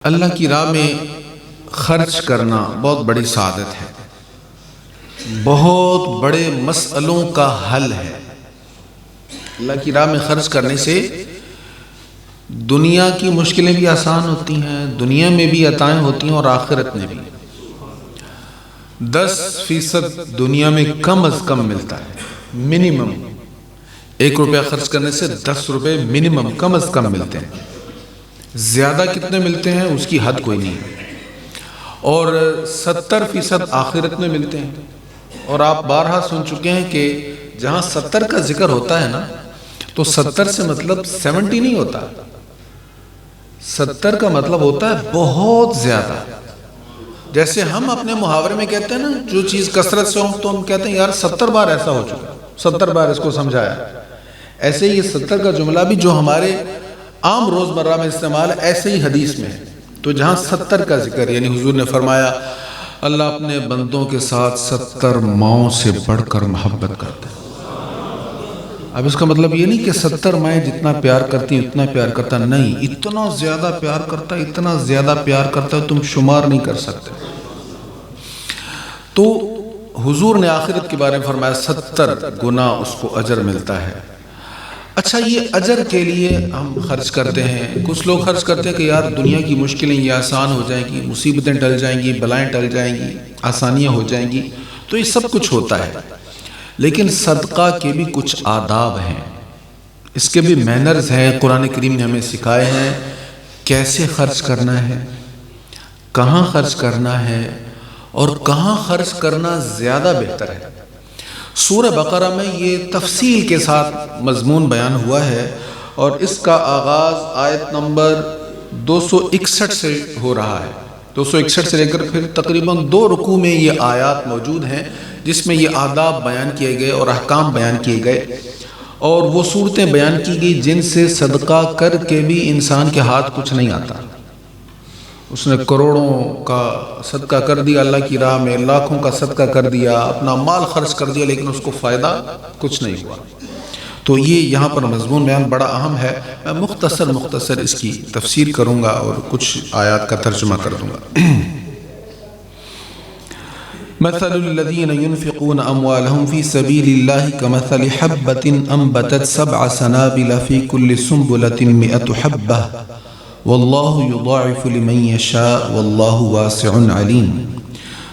اللہ کی راہ میں خرچ کرنا بہت بڑی سعادت ہے، بہت بڑے مسئلوں کا حل ہے۔ اللہ کی راہ میں خرچ کرنے سے دنیا کی مشکلیں بھی آسان ہوتی ہیں، دنیا میں بھی عطائیں ہوتی ہیں اور آخرت میں بھی۔ 10% دنیا میں کم از کم ملتا ہے، منیمم 1 روپیہ خرچ کرنے سے 10 روپے منیمم کم از کم ملتے ہیں۔ زیادہ کتنے ملتے ہیں اس کی حد کوئی نہیں، اور 70% آخرت میں ملتے ہیں۔ اور آپ بارہا سن چکے ہیں کہ جہاں 70 کا ذکر ہوتا ہے نا، تو 70 سے مطلب 70 نہیں ہوتا، 70 کا مطلب ہوتا ہے بہت زیادہ۔ جیسے ہم اپنے محاورے میں کہتے ہیں نا، جو چیز کثرت سے ہو تو ہم کہتے ہیں یار 70 بار ایسا ہو چکا، 70 بار اس کو سمجھایا۔ ایسے ہی یہ 70 کا جملہ بھی جو ہمارے عام روزمرہ میں استعمال ہے، ایسے ہی حدیث میں ہے۔ تو جہاں 70 کا ذکر، یعنی حضور نے فرمایا اللہ اپنے بندوں کے ساتھ 70 ماؤں سے بڑھ کر محبت کرتا ہے۔ اب اس کا مطلب یہ نہیں کہ 70 مائیں جتنا پیار کرتی ہیں اتنا پیار کرتا، نہیں، اتنا زیادہ پیار کرتا ہے، اتنا زیادہ پیار کرتا ہے تم شمار نہیں کر سکتے۔ تو حضور نے آخرت کے بارے میں فرمایا 70 گنا اس کو اجر ملتا ہے۔ اچھا، یہ اجر کے لیے ہم خرچ کرتے ہیں۔ کچھ لوگ خرچ کرتے ہیں کہ یار دنیا کی مشکلیں یہ آسان ہو جائیں گی، مصیبتیں ٹل جائیں گی، بلائیں ٹل جائیں گی، آسانیاں ہو جائیں گی، تو یہ سب کچھ ہوتا ہے۔ لیکن صدقہ کے بھی کچھ آداب ہیں، اس کے بھی مینرز ہیں۔ قرآن کریم نے ہمیں سکھائے ہیں کیسے خرچ کرنا ہے، کہاں خرچ کرنا ہے، اور کہاں خرچ کرنا زیادہ بہتر ہے۔ سورہ بقرہ میں یہ تفصیل کے ساتھ مضمون بیان ہوا ہے، اور اس کا آغاز آیت نمبر 261 سے ہو رہا ہے۔ 261 سے لے کر پھر تقریباً 2 رکوع میں یہ آیات موجود ہیں، جس میں یہ آداب بیان کیے گئے اور احکام بیان کیے گئے، اور وہ صورتیں بیان کی گئی جن سے صدقہ کر کے بھی انسان کے ہاتھ کچھ نہیں آتا۔ اس نے کروڑوں کا صدقہ کر دیا اللہ کی راہ میں، لاکھوں کا صدقہ کر دیا، اپنا مال خرچ کر دیا، لیکن اس کو فائدہ کچھ نہیں ہوا۔ تو یہ یہاں پر مضمون بیان بڑا اہم ہے۔ میں مختصر اس کی تفسیر کروں گا اور کچھ آیات کا ترجمہ کر دوں گا۔ مثل الذين ينفقون أموالهم في سبيل الله كمثل حبة أنبتت 7 سنابل في كل سنبلة 100 حبة واللہ یضاعف لمن یشاء واللہ واسع علیم۔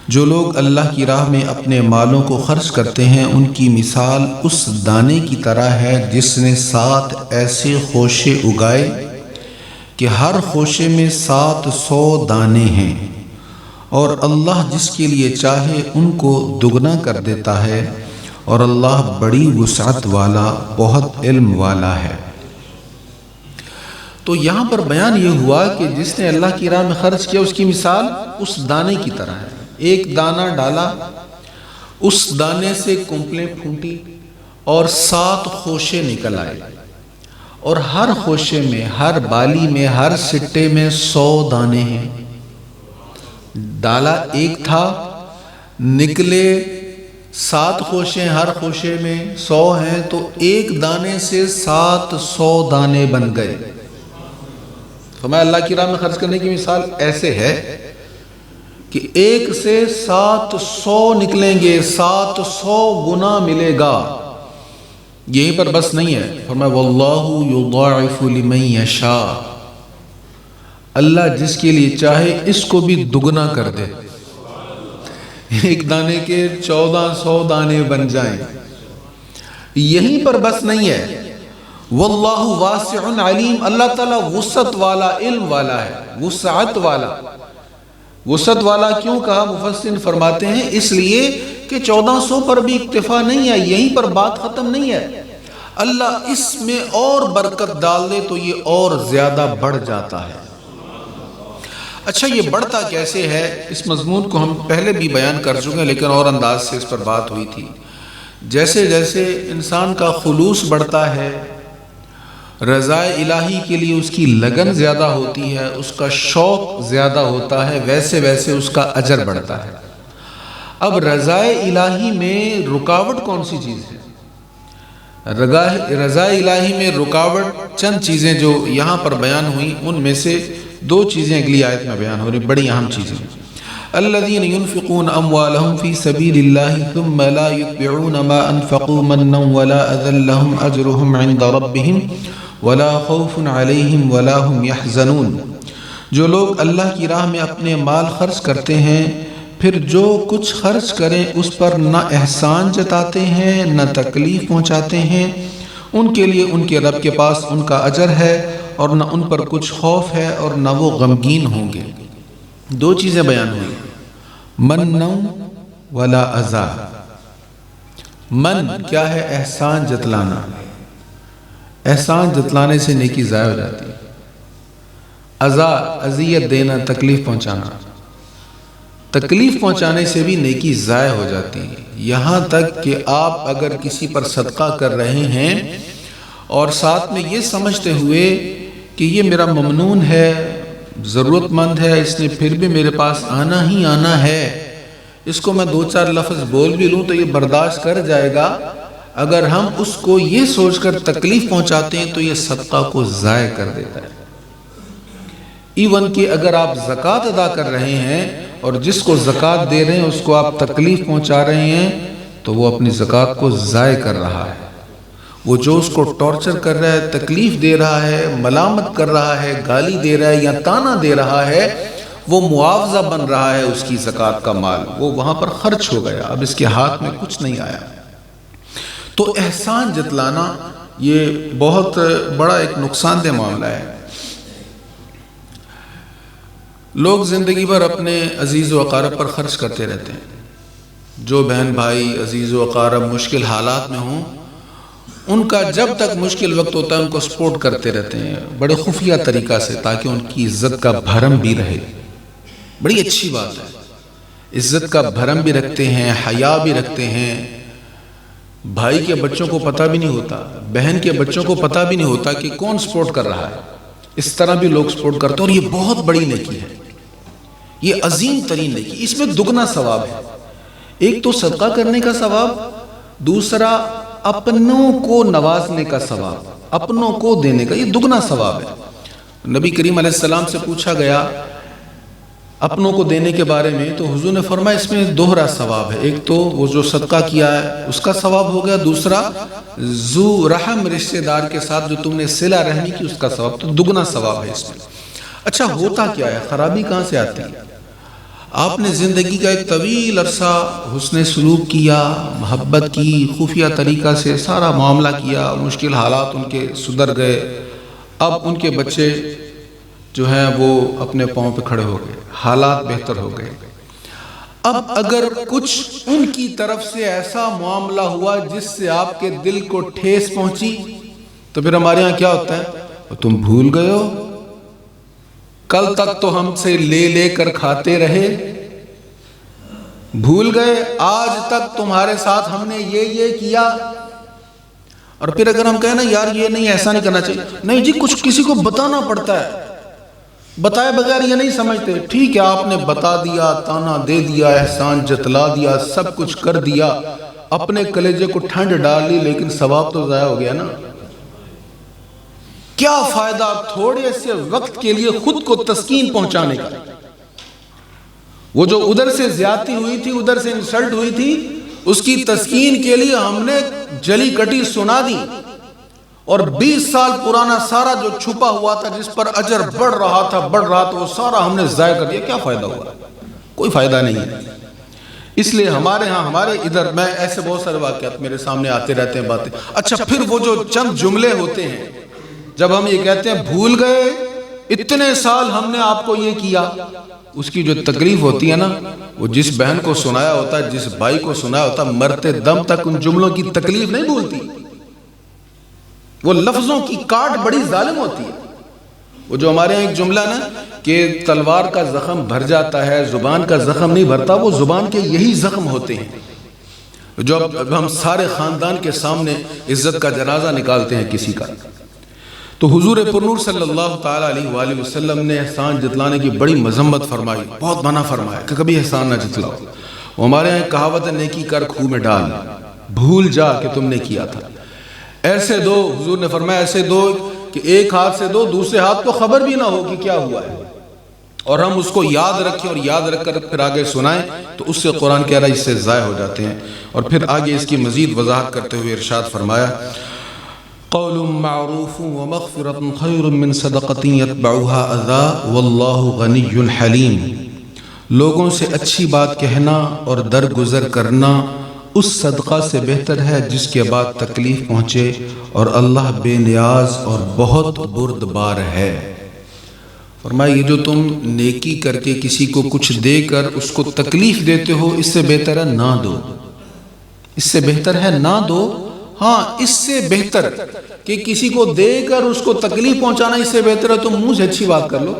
جو لوگ اللہ کی راہ میں اپنے مالوں کو خرچ کرتے ہیں، ان کی مثال اس دانے کی طرح ہے جس نے 7 ایسے خوشے اگائے کہ ہر خوشے میں 700 دانے ہیں، اور اللہ جس کے لیے چاہے ان کو دگنا کر دیتا ہے، اور اللہ بڑی وسعت والا، بہت علم والا ہے۔ تو یہاں پر بیان یہ ہوا کہ جس نے اللہ کی راہ میں خرچ کیا، اس کی مثال اس دانے کی طرح ہے۔ ایک دانہ ڈالا، اس دانے سے کمپلیں پھوٹی اور 7 خوشے نکل آئے، اور ہر خوشے میں، ہر بالی میں، ہر سٹے میں 100 دانے ہیں۔ ڈالا ایک تھا، نکلے 7 خوشے، ہر خوشے میں 100 ہیں، تو ایک دانے سے 700 دانے بن گئے۔ فرمایا اللہ کی راہ میں خرچ کرنے کی مثال ایسے ہے کہ ایک سے 700 نکلیں گے، 700 گنا ملے گا۔ یہیں پر بس نہیں ہے، فرمایا واللہ یضاعف لمن یشاء، اللہ جس کے لیے چاہے اس کو بھی دگنا کر دے، ایک دانے کے 1400 دانے بن جائیں۔ یہیں پر بس نہیں ہے، واللہ واسع علیم، اللہ تعالیٰ وسعت والا، علم والا ہے، وسعت والا۔ وسعت والا کیوں کہا؟ مفسرین فرماتے ہیں اس لیے کہ 1400 پر بھی اکتفا نہیں ہے، یہیں پر بات ختم نہیں ہے۔ اللہ اس میں اور برکت ڈال دے تو یہ اور زیادہ بڑھ جاتا ہے۔ اچھا، یہ بڑھتا کیسے ہے؟ اس مضمون کو ہم پہلے بھی بیان کر چکے ہیں، لیکن اور انداز سے اس پر بات ہوئی تھی۔ جیسے جیسے انسان کا خلوص بڑھتا ہے، رضا الہی کے لیے اس کی لگن زیادہ ہوتی ہے، اس کا شوق زیادہ ہوتا ہے، ویسے ویسے اس کا اجر بڑھتا ہے۔ اب رضا الہی میں رکاوٹ کون سی چیز ہے؟ رضا الہی میں رکاوٹ چند چیزیں جو یہاں پر بیان ہوئیں، ان میں سے دو چیزیں اگلی آیت میں بیان ہو رہی، بڑی اہم چیزیں۔ الذین ينفقون اموالهم فی سبیل اللہ ثم لا یتبعون ما انفقوا منا ولا اذى لهم اجرهم عند ربهم ولا خوف علیہم ولا هم يحزنون۔ جو لوگ اللہ کی راہ میں اپنے مال خرچ کرتے ہیں، پھر جو کچھ خرچ کریں اس پر نہ احسان جتاتے ہیں نہ تکلیف پہنچاتے ہیں، ان کے لیے ان کے رب کے پاس ان کا اجر ہے اور نہ ان پر کچھ خوف ہے اور نہ وہ غمگین ہوں گے۔ دو چیزیں بیان ہوئی، من ولا اذا۔ من کیا ہے؟ احسان جتلانا، احسان جتلانے سے نیکی ضائع ہو جاتی ہے۔ اذا اذیت دینا، تکلیف پہنچانا، تکلیف پہنچانے سے بھی نیکی ضائع ہو جاتی ہے۔ یہاں تک کہ آپ اگر کسی پر صدقہ کر رہے ہیں اور ساتھ میں یہ سمجھتے ہوئے کہ یہ میرا ممنون ہے، ضرورت مند ہے، اس نے پھر بھی میرے پاس آنا ہی آنا ہے، اس کو میں دو چار لفظ بول بھی لوں تو یہ برداشت کر جائے گا، اگر ہم اس کو یہ سوچ کر تکلیف پہنچاتے ہیں تو یہ صدقہ کو ضائع کر دیتا ہے۔ ایون کہ اگر آپ زکوٰۃ ادا کر رہے ہیں اور جس کو زکوٰۃ دے رہے ہیں اس کو آپ تکلیف پہنچا رہے ہیں تو وہ اپنی زکوٰۃ کو ضائع کر رہا ہے۔ وہ جو اس کو ٹارچر کر رہا ہے، تکلیف دے رہا ہے، ملامت کر رہا ہے، گالی دے رہا ہے یا تانا دے رہا ہے، وہ معاوضہ بن رہا ہے اس کی زکوٰۃ کا مال، وہ وہاں پر خرچ ہو گیا، اب اس کے ہاتھ میں کچھ نہیں آیا۔ تو احسان جتلانا یہ بہت بڑا ایک نقصان دہ معاملہ ہے۔ لوگ زندگی بھر اپنے عزیز و اقارب پر خرچ کرتے رہتے ہیں۔ جو بہن بھائی عزیز و اقارب مشکل حالات میں ہوں، ان کا جب تک مشکل وقت ہوتا ہے ان کو سپورٹ کرتے رہتے ہیں بڑے خفیہ طریقہ سے، تاکہ ان کی عزت کا بھرم بھی رہے۔ بڑی اچھی بات ہے، عزت کا بھرم بھی رکھتے ہیں، حیا بھی رکھتے ہیں۔ بھائی کے بچوں کو پتہ بھی نہیں ہوتا، بہن کے بچوں کو پتہ بھی نہیں ہوتا کہ کون سپورٹ کر رہا ہے، اس طرح بھی لوگ سپورٹ کرتے ہیں، اور یہ بہت بڑی نیکی ہے، یہ عظیم ترین نیکی، اس میں دگنا ثواب ہے۔ ایک تو صدقہ کرنے کا ثواب، دوسرا اپنوں کو نوازنے کا ثواب، اپنوں کو دینے کا، یہ دگنا ثواب ہے۔ نبی کریم علیہ السلام سے پوچھا گیا اپنوں کو دینے کے بارے میں، تو حضور نے فرمایا اس میں دوہرا ثواب ہے، ایک تو وہ جو صدقہ کیا ہے اس کا ثواب ہو گیا، دوسرا ذو رحم رشتہ دار کے ساتھ جو تم نے صلہ رحمی کی اس کا ثواب، تو دگنا ثواب ہے اس میں۔ اچھا ہوتا کیا ہے؟ خرابی کہاں سے آتی ہے؟ آپ نے زندگی کا ایک طویل عرصہ حسن سلوک کیا، محبت کی، خفیہ طریقہ سے سارا معاملہ کیا، مشکل حالات ان کے سدھر گئے، اب ان کے بچے جو ہیں وہ اپنے پاؤں پہ کھڑے ہو گئے، حالات بہتر ہو گئے۔ اب اگر کچھ ان کی طرف سے ایسا معاملہ ہوا جس سے آپ کے دل کو ٹھیس پہنچی، تو پھر ہمارے ہاں کیا ہوتا ہے؟ تم بھول گئے ہو، کل تک تو ہم سے لے لے کر کھاتے رہے، بھول گئے آج تک تمہارے ساتھ ہم نے یہ کیا۔ اور پھر اگر ہم کہیں نا یار یہ نہیں، ایسا نہیں کرنا چاہیے، نہیں جی کچھ کسی کو بتانا پڑتا ہے، بتائے بغیر یہ نہیں سمجھتے، ٹھیک ہے آپ نے بتا دیا، تانا دے دیا، احسان جتلا دیا، سب کچھ کر دیا، اپنے کلیجے کو ٹھنڈ ڈال لی، لیکن ثواب تو ضائع ہو گیا نا۔ کیا فائدہ تھوڑے سے وقت کے لیے خود کو تسکین پہنچانے کا؟ وہ جو ادھر سے زیادتی ہوئی تھی، ادھر سے انسلٹ ہوئی تھی، اس کی تسکین کے لیے ہم نے جلی کٹی سنا دی، اور 20 سال پرانا سارا جو چھپا ہوا تھا جس پر اجر بڑھ رہا تھا وہ سارا ہم نے ضائع کر دیا۔ کیا فائدہ ہوا؟ کوئی فائدہ نہیں ہے۔ اس لیے ہمارے ہاں، ہمارے ادھر، میں ایسے بہت سارے واقعات میرے سامنے آتے رہتے ہیں باتیں۔ اچھا پھر وہ جو چند جملے ہوتے ہیں جب ہم یہ کہتے ہیں بھول گئے اتنے سال ہم نے آپ کو یہ کیا، اس کی جو تکلیف ہوتی ہے نا، وہ جس بہن کو سنایا ہوتا ہے، جس بھائی کو سنایا ہوتا ہے، مرتے دم تک ان جملوں کی تکلیف نہیں بھولتی۔ وہ لفظوں کی کاٹ بڑی ظالم ہوتی ہے۔ وہ جو ہمارے ایک جملہ نا کہ تلوار کا زخم بھر جاتا ہے، زبان کا زخم نہیں بھرتا، وہ زبان کے یہی زخم ہوتے ہیں جو اب ہم سارے خاندان کے سامنے عزت کا جنازہ نکالتے ہیں کسی کا۔ تو حضور پرنور صلی اللہ تعالیٰ علیہ وآلہ وسلم نے احسان جتلانے کی بڑی مذمت فرمائی، بہت منع فرمایا کہ کبھی احسان نہ جتلاؤ۔ ہمارے یہاں کہاوت ہے نیکی کر کھو میں ڈال، بھول جا کہ تم نے کیا تھا۔ ایسے دو، حضور نے فرمایا ایسے دو کہ ایک ہاتھ سے دو، دوسرے ہاتھ کو خبر بھی نہ ہو کہ کیا ہوا ہے۔ اور ہم اس کو یاد رکھیں اور یاد رکھ کر پھر آگے سنائیں تو اس سے قرآن کہہ رہا ہے اس سے ضائع ہو جاتے ہیں۔ اور پھر آگے اس کی مزید وضاحت کرتے ہوئے ارشاد فرمایا قول معروف ومغفرۃ خیر من صدقۃ یتبعها اذى واللہ غنی حلیم، لوگوں سے اچھی بات کہنا اور درگزر کرنا اس صدقہ سے بہتر ہے جس کے بعد تکلیف پہنچے، اور اللہ بے نیاز اور بہت بردبار ہے۔ فرمایا یہ جو تم نیکی کر کے کسی کو کچھ دے کر اس کو تکلیف دیتے ہو، اس سے بہتر ہے نہ دو، اس سے بہتر ہے نہ دو۔ ہاں اس سے بہتر کہ کسی کو دے کر اس کو تکلیف پہنچانا، اس سے بہتر ہے تم منہ سے اچھی بات کر لو،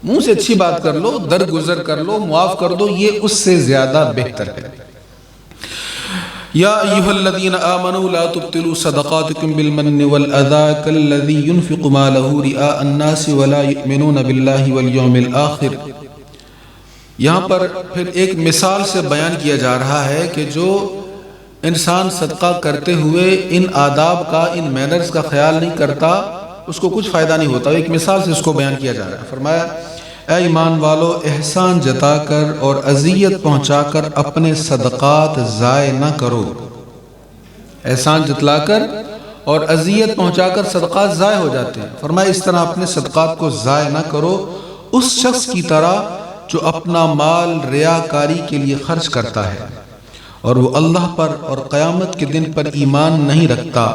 منہ سے اچھی بات کر لو، درگزر کر لو، معاف کر دو، یہ اس سے زیادہ بہتر ہے۔ یا ایھا الذین آمنوا لا تبطلوا صدقاتکم بالمن والأذى كالذی ينفق مالہ رئاء الناس ولا یؤمنون باللہ والیوم الآخر۔ یہاں پر پھر ایک مثال سے بیان کیا جا رہا ہے کہ جو انسان صدقہ کرتے ہوئے ان آداب کا، ان مینرز کا خیال نہیں کرتا، اس کو کچھ فائدہ نہیں ہوتا۔ ایک مثال سے اس کو بیان کیا جا رہا ہے۔ فرمایا اے ایمان والو، احسان جتا کر اور اذیت پہنچا کر اپنے صدقات ضائع نہ کرو۔ احسان جتلا کر اور اذیت پہنچا کر صدقات ضائع ہو جاتے ہیں۔ فرمایا اس طرح اپنے صدقات کو ضائع نہ کرو اس شخص کی طرح جو اپنا مال ریاکاری کے لیے خرچ کرتا ہے اور وہ اللہ پر اور قیامت کے دن پر ایمان نہیں رکھتا۔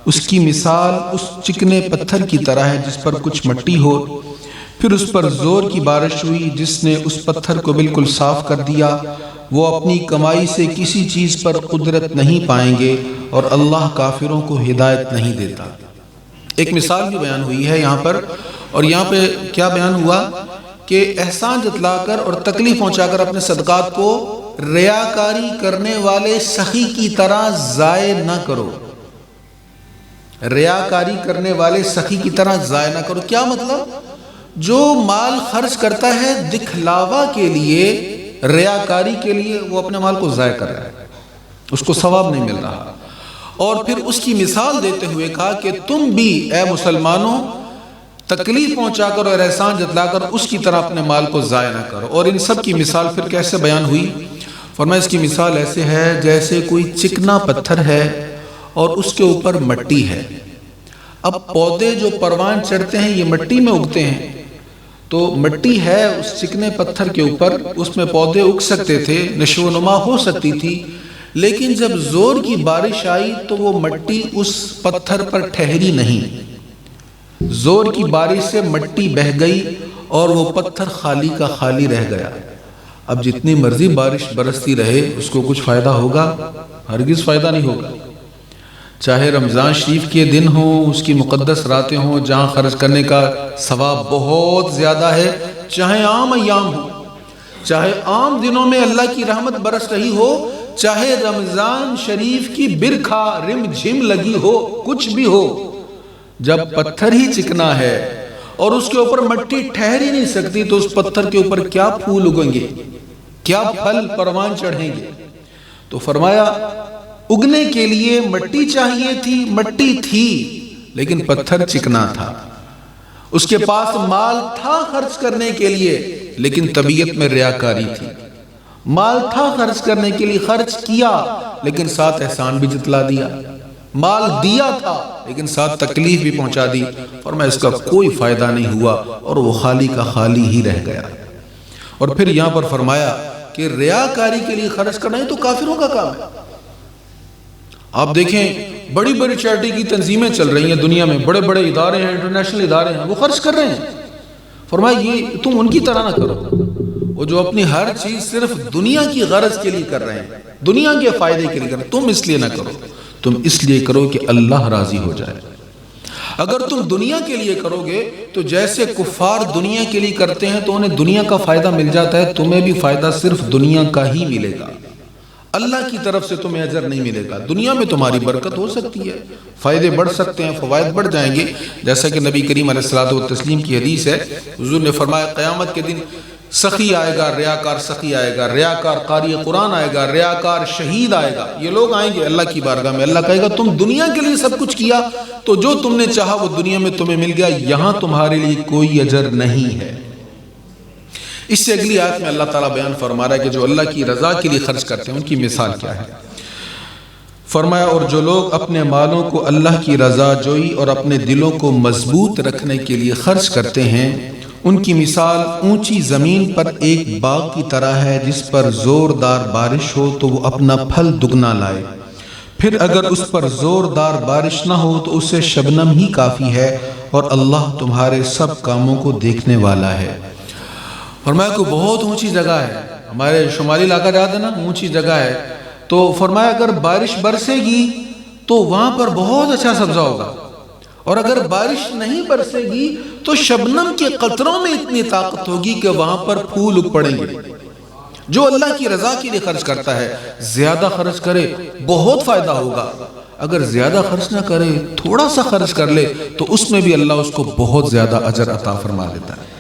اس کی مثال اس چکنے پتھر کی طرح ہے جس پر کچھ مٹی ہو، پھر اس پر زور کی بارش ہوئی جس نے اس پتھر کو بالکل صاف کر دیا۔ وہ اپنی کمائی سے کسی چیز پر قدرت نہیں پائیں گے اور اللہ کافروں کو ہدایت نہیں دیتا۔ ایک مثال بھی بیان ہوئی ہے یہاں پر، اور یہاں پہ کیا بیان ہوا کہ احسان جتلا کر اور تکلیف پہنچا کر اپنے صدقات کو ریاکاری کرنے والے سخی کی طرح ضائع نہ کرو۔ ریاکاری کرنے والے سخی کی طرح ضائع نہ کرو، کیا مطلب؟ جو مال خرچ کرتا ہے دکھلاوا کے لیے، ریاکاری کے لیے، وہ اپنے مال کو ضائع کر رہا ہے، اس کو ثواب نہیں مل رہا۔ اور پھر اس کی مثال دیتے ہوئے کہا کہ تم بھی اے مسلمانوں تکلیف پہنچا کر اور احسان جتلا کر اس کی طرح اپنے مال کو ضائع نہ کرو۔ اور ان سب کی مثال پھر کیسے بیان ہوئی؟ فرمایا اس کی مثال ایسے ہے جیسے کوئی چکنا پتھر ہے اور اس کے اوپر مٹی ہے۔ اب پودے جو پروان چڑھتے ہیں یہ مٹی میں اگتے ہیں، تو مٹی ہے اس چکنے پتھر کے اوپر، اس میں پودے اگ سکتے تھے، نشو و نما ہو سکتی تھی، لیکن جب زور کی بارش آئی تو وہ مٹی اس پتھر پر ٹھہری نہیں، زور کی بارش سے مٹی بہہ گئی اور وہ پتھر خالی کا خالی رہ گیا۔ اب جتنی مرضی بارش برستی رہے اس کو کچھ فائدہ ہوگا؟ ہرگز فائدہ نہیں ہوگا۔ چاہے رمضان شریف کے دن ہوں، اس کی مقدس راتیں ہوں جہاں خرچ کرنے کا ثواب بہت زیادہ ہے، چاہے عام ایام ہوں، چاہے عام دنوں میں اللہ کی رحمت برس رہی ہو، چاہے رمضان شریف کی برکھا رم جھم لگی ہو، کچھ بھی ہو، جب پتھر ہی چکنا ہے اور اس کے اوپر مٹی ٹھہر ہی نہیں سکتی تو اس پتھر کے اوپر کیا پھول اگیں گے، کیا پھل پروان چڑھیں گے؟ تو فرمایا اگنے کے لیے مٹی چاہیے تھی، مٹی تھی لیکن پتھر چکنا تھا، اس کے پاس مال تھا خرچ کرنے کے لیے لیکن طبیعت میں ریاکاری تھی، مال تھا خرچ کرنے کے لیے، خرچ کیا لیکن ساتھ احسان بھی جتلا دیا، مال دیا تھا لیکن ساتھ تکلیف بھی پہنچا دی، اور میں اس کا کوئی فائدہ نہیں ہوا اور وہ خالی کا خالی ہی رہ گیا۔ اور پھر یہاں پر فرمایا کہ ریاکاری کے لیے خرچ کرنا ہی تو کافروں کا کام ہے۔ آپ دیکھیں بڑی بڑی چیریٹی کی تنظیمیں چل رہی ہیں دنیا میں، بڑے بڑے ادارے ہیں، انٹرنیشنل ادارے ہیں، وہ خرچ کر رہے ہیں۔ فرمایا یہ تم ان کی طرح نہ کرو، وہ جو اپنی ہر چیز صرف دنیا کی غرض کے لیے کر رہے ہیں، دنیا کے فائدے کے لیے کر رہے ہیں، تم اس لیے نہ کرو، تم اس لیے کرو کہ اللہ راضی ہو جائے۔ اگر تم دنیا کے لیے کرو گے تو جیسے کفار دنیا کے لیے کرتے ہیں تو انہیں دنیا کا فائدہ مل جاتا ہے، تمہیں بھی فائدہ صرف دنیا کا ہی ملے گا، اللہ کی طرف سے تمہیں اجر نہیں ملے گا۔ دنیا میں تمہاری برکت ہو سکتی ہے، فائدے بڑھ سکتے ہیں، فوائد بڑھ جائیں گے، جیسا کہ نبی کریم علیہ الصلوۃ والتسلیم کی حدیث ہے، حضور نے فرمایا قیامت کے دن سخی آئے گا، ریاکار سخی آئے گا، ریاکار قاری قرآن آئے گا، ریاکار شہید آئے گا، یہ لوگ آئیں گے اللہ کی بارگاہ میں۔ اللہ کہے گا تم دنیا کے لیے سب کچھ کیا تو جو تم نے چاہا وہ دنیا میں تمہیں مل گیا، یہاں تمہارے لیے کوئی اجر نہیں ہے، اس سے اگلی آیت میں اللہ تعالیٰ بیان فرما رہا ہے کہ جو اللہ کی رضا کے لیے خرچ کرتے ہیں ان کی مثال کیا ہے۔ فرمایا اور جو لوگ اپنے مالوں کو اللہ کی رضا جوئی اور اپنے دلوں کو مضبوط رکھنے کے لیے خرچ کرتے ہیں ان کی مثال اونچی زمین پر ایک باغ کی طرح ہے جس پر زوردار بارش ہو تو وہ اپنا پھل دگنا لائے، پھر اگر اس پر زوردار بارش نہ ہو تو اسے شبنم ہی کافی ہے اور اللہ تمہارے سب کاموں کو دیکھنے والا ہے۔ فرمایا کہ بہت اونچی جگہ ہے، ہمارے شمالی علاقہ جاتے ہیں نا، اونچی جگہ ہے، تو فرمایا اگر بارش برسے گی تو وہاں پر بہت اچھا سبزہ ہوگا، اور اگر بارش نہیں برسے گی تو شبنم کے قطروں میں اتنی طاقت ہوگی کہ وہاں پر پھول اگ پڑیں گے۔ جو اللہ کی رضا کے لیے خرچ کرتا ہے زیادہ خرچ کرے بہت فائدہ ہوگا، اگر زیادہ خرچ نہ کرے تھوڑا سا خرچ کر لے تو اس میں بھی اللہ اس کو بہت زیادہ اجر عطا فرما دیتا ہے۔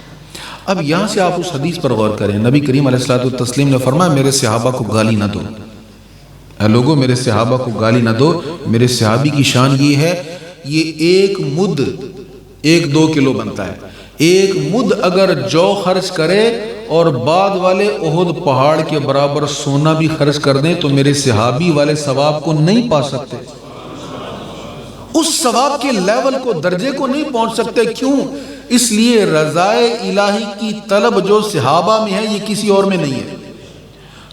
اب یہاں سے آپ اس حدیث پر غور کریں، نبی کریم علیہ الصلوۃ والتسلیم نے فرمایا میرے صحابہ کو گالی نہ دو، اے لوگو میرے صحابہ کو گالی نہ دو، میرے صحابی کی شان یہ ہے، یہ ایک مد 1-2 کلو بنتا ہے، ایک مد اگر جو خرچ کرے اور بعد والے احد پہاڑ کے برابر سونا بھی خرچ کر دیں تو میرے صحابی والے ثواب کو نہیں پا سکتے، اس ثواب کے لیول کو، درجے کو نہیں پہنچ سکتے۔ کیوں؟ اس لیے رضائے الہی کی طلب جو صحابہ میں ہے یہ کسی اور میں نہیں ہے۔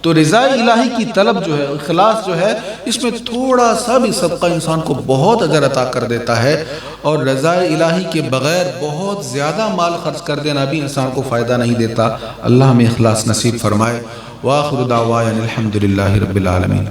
تو رضائے الہی کی طلب جو ہے، اخلاص جو ہے، اس میں تھوڑا سا بھی صدقہ انسان کو بہت اجر عطا کر دیتا ہے، اور رضائے الہی کے بغیر بہت زیادہ مال خرچ کر دینا بھی انسان کو فائدہ نہیں دیتا۔ اللہ ہمیں اخلاص نصیب فرمائے۔ وآخر دعوانا الحمدللہ رب العالمین۔